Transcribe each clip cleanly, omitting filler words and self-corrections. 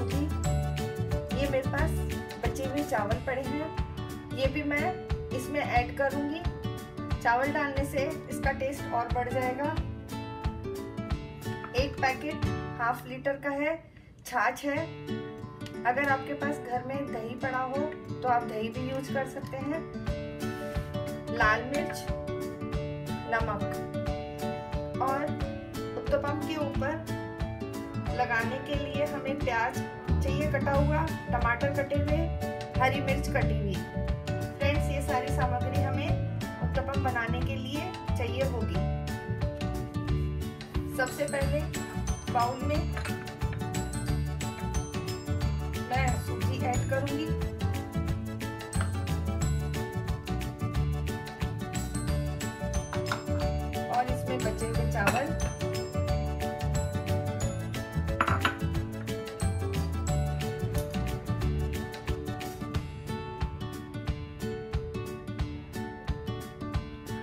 सूजी। ये मेरे पास बचे हुए चावल पड़े हैं, ये भी मैं इसमें ऐड करूंगी। चावल डालने से इसका टेस्ट और बढ़ जाएगा। एक पैकेट हाफ लीटर का है, छाछ है। अगर आपके पास घर में दही पड़ा हो तो आप दही भी यूज कर सकते हैं। लाल मिर्च, नमक और उत्तपम के ऊपर लगाने के लिए हमें प्याज चाहिए कटा हुआ, टमाटर कटे हुए, हरी मिर्च कटी हुई। फ्रेंड्स, ये सारी सामग्री हमें उत्तपम बनाने के लिए चाहिए होगी। सबसे पहले बाउल में मैं सूजी ऐड करूंगी। और इसमें बचे हुए चावल,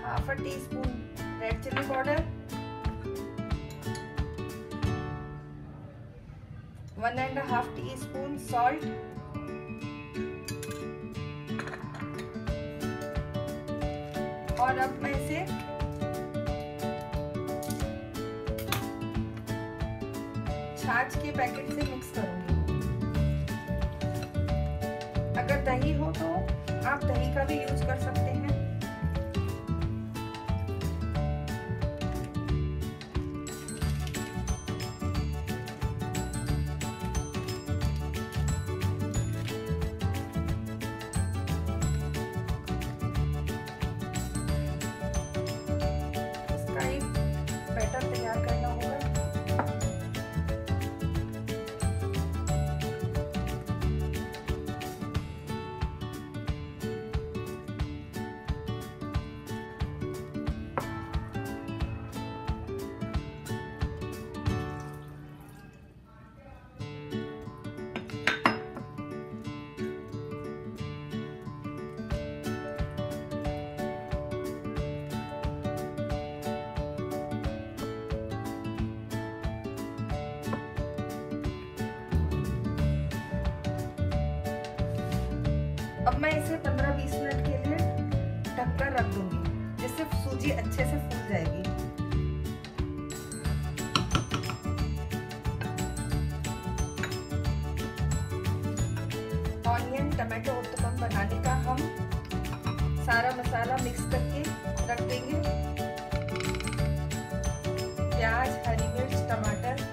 हाफ टी स्पून red chilli powder, 1.5 teaspoon salt, और अब मैं इसे छाछ के पैकेट से मिक्स करूंगी। अगर दही हो तो आप दही का भी यूज कर सकते हैं। बैटर तैयार करना होगा। अब मैं इसे 15-20 मिनट के लिए ढककर रख दूंगी, जिससे सूजी अच्छे से फूल जाएगी। ऑनियन टमाटो उत्तपम बनाने का हम सारा मसाला मिक्स करके रख देंगे। प्याज, हरी मिर्च, टमाटर,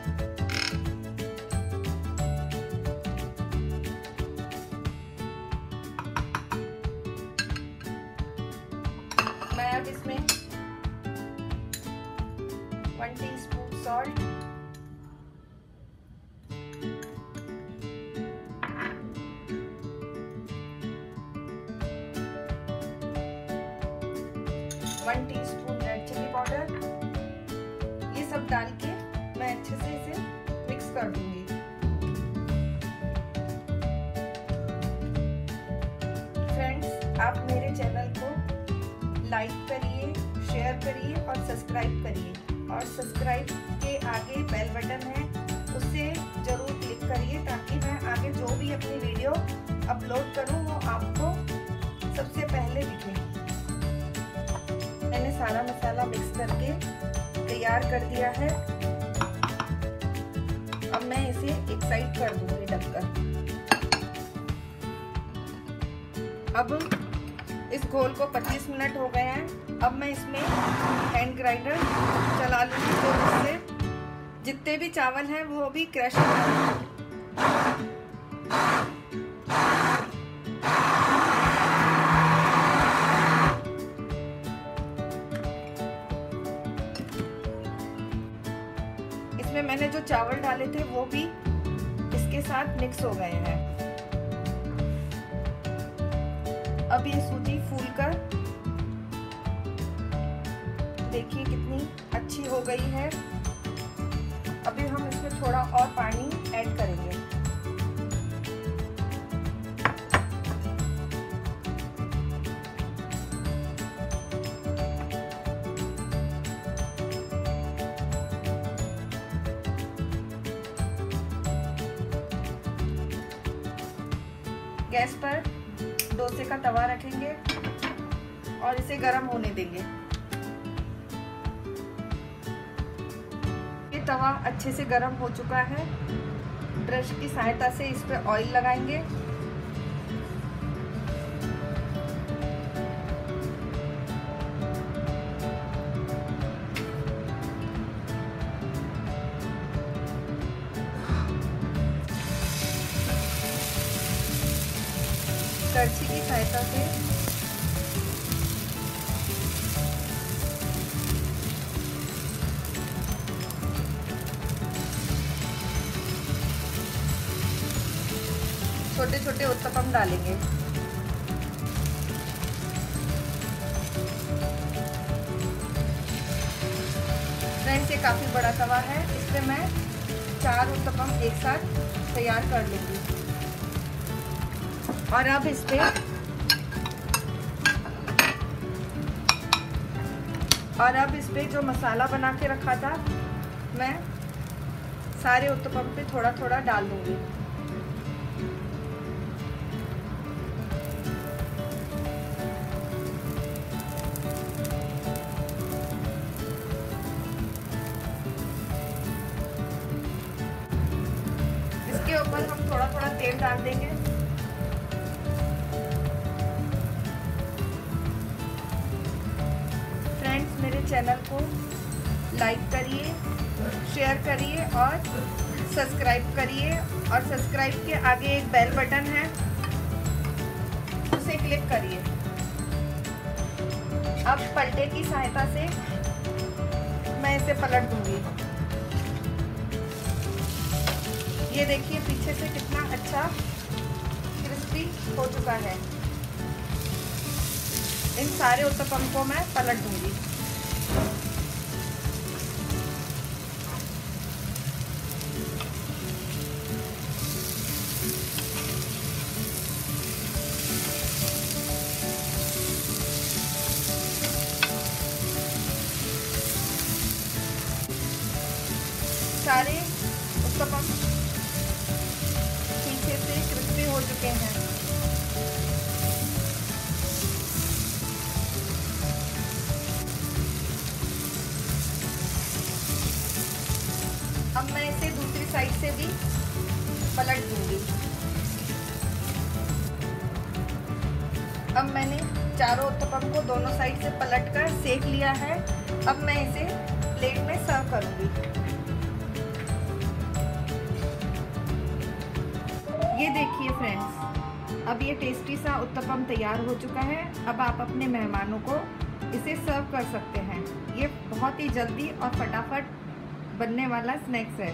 मैं अब इसमें 1 teaspoon salt, one teaspoon red chilli powder, ये सब डाल के मैं अच्छे से इसे मिक्स कर दूंगी। फ्रेंड्स, आप मेरे चैनल को लाइक करिए, शेयर करिए और सब्सक्राइब करिए। और सब्सक्राइब के आगे बेल बटन है, उससे जरूर क्लिक करिए ताकि मैं आगे जो भी अपनी वीडियो अपलोड करूं वो आपको सबसे पहले दिखे। मैंने सारा मसाला मिक्स करके तैयार कर दिया है। अब मैं इसे एक साइड कर दूंगी ढककर। अब इस घोल को 25 मिनट हो गए हैं। अब मैं इसमें हैंड ग्राइंडर चला लूँगी, तो इससे जितने भी चावल हैं वो भी क्रश हो जाएंगे। इसमें मैंने जो चावल डाले थे वो भी इसके साथ मिक्स हो गए हैं। अब ये सूजी फूलकर देखिए कितनी अच्छी हो गई है। अभी हम इसमें थोड़ा और पानी ऐड करेंगे। गैस पर डोसे का तवा रखेंगे और इसे गर्म होने देंगे। ये तवा अच्छे से गर्म हो चुका है। ब्रश की सहायता से इस पे ऑयल लगाएंगे। करछी की सहायता से छोटे छोटे उत्तपम डालेंगे। फ्रेंड्स, ये काफी बड़ा तवा है, इसमें मैं 4 उत्तपम एक साथ तैयार कर लूंगी। और अब इस पे जो मसाला बना के रखा था मैं सारे उत्तपम पे थोड़ा थोड़ा डाल दूंगी। इसके ऊपर हम थोड़ा थोड़ा तेल डाल देंगे। फ्रेंड्स, मेरे चैनल को लाइक करिए, शेयर करिए और सब्सक्राइब करिए। और सब्सक्राइब के आगे एक बेल बटन है, उसे क्लिक करिए। अब पलटे की सहायता से मैं इसे पलट दूंगी। ये देखिए पीछे से कितना अच्छा क्रिस्पी हो चुका है। इन सारे उत्तपम को मैं पलट दूंगी। सारे उत्तपम पीछे से क्रिस्पी हो चुके हैं। अब मैं इसे दूसरी साइड से भी पलट दूंगी। अब मैंने चारों उत्तपम को दोनों साइड से पलटकर सेक लिया है। अब मैं इसे प्लेट में सर्व करूंगी। ये देखिए फ्रेंड्स, अब ये टेस्टी सा उत्तपम तैयार हो चुका है। अब आप अपने मेहमानों को इसे सर्व कर सकते हैं। ये बहुत ही जल्दी और फटाफट बनने वाला स्नैक्स है।